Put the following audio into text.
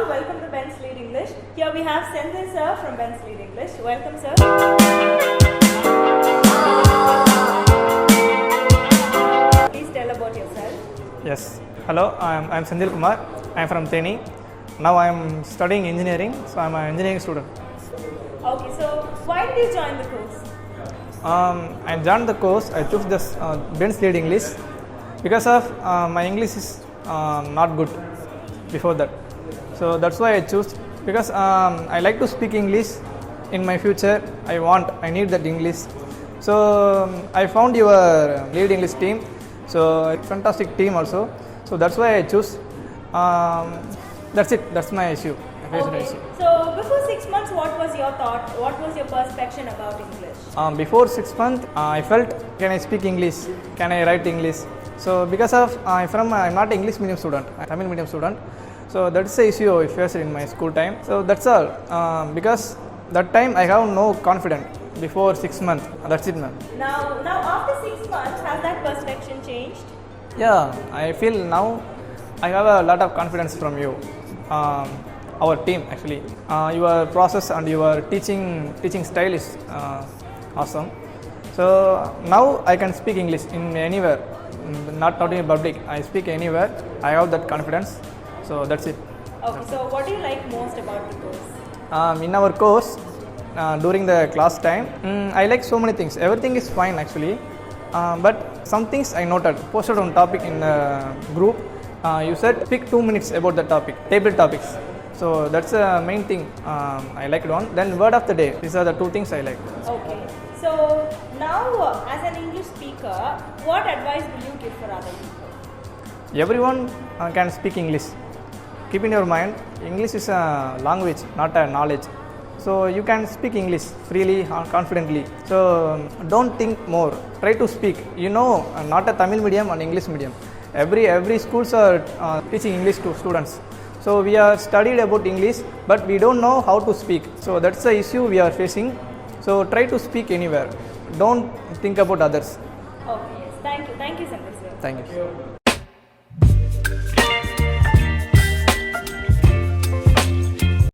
welcome to Ben's Lead English. Here we have Senthil sir from Ben's Lead English. Welcome, sir. Please tell about yourself. Yes. Hello, I'm Senthil Kumar. I'm from Theni. Now I'm studying engineering, so I'm an engineering student. Okay, so why did you join the course? I joined the course. I took this Ben's Lead English because of my English is not good before that. So that's why I choose, because I like to speak English in my future. I need that English. So I found your Lead English team. So it's fantastic team also. So that's why I choose. That's it. That's my issue. Okay. So before 6 months, what was your thought? What was your perception about English? Before 6 months, I felt, can I speak English? Can I write English? So because of I'm not English medium student, I'm Tamil medium student. So that's the issue I faced in my school time. So that's all. Because that time I have no confidence before 6 months. That's it, ma'am. Now after 6 months, has that perception changed? Yeah, I feel now I have a lot of confidence from you. Our team actually. Your process and your teaching style is awesome. So now I can speak English in anywhere, not talking in public. I speak anywhere. I have that confidence. So that's it. Okay. So what do you like most about the course? In our course, during the class time, I like so many things. Everything is fine actually, but some things I noted. Posted on topic in the group. You said pick 2 minutes about the topic, table topics. So that's the main thing I liked on. Then word of the day. These are the 2 things I like. Okay. So now as an English speaker, what advice will you give for other people? Everyone can speak English. Keep in your mind, English is a language, not a knowledge. So you can speak English freely, confidently. So don't think more. Try to speak. Not a Tamil medium and English medium. Every schools are teaching English to students. So we are studied about English, but we don't know how to speak. So that's the issue we are facing. So try to speak anywhere. Don't think about others. Okay, yes. Thank you. Thank you, Senthil sir. Thank you.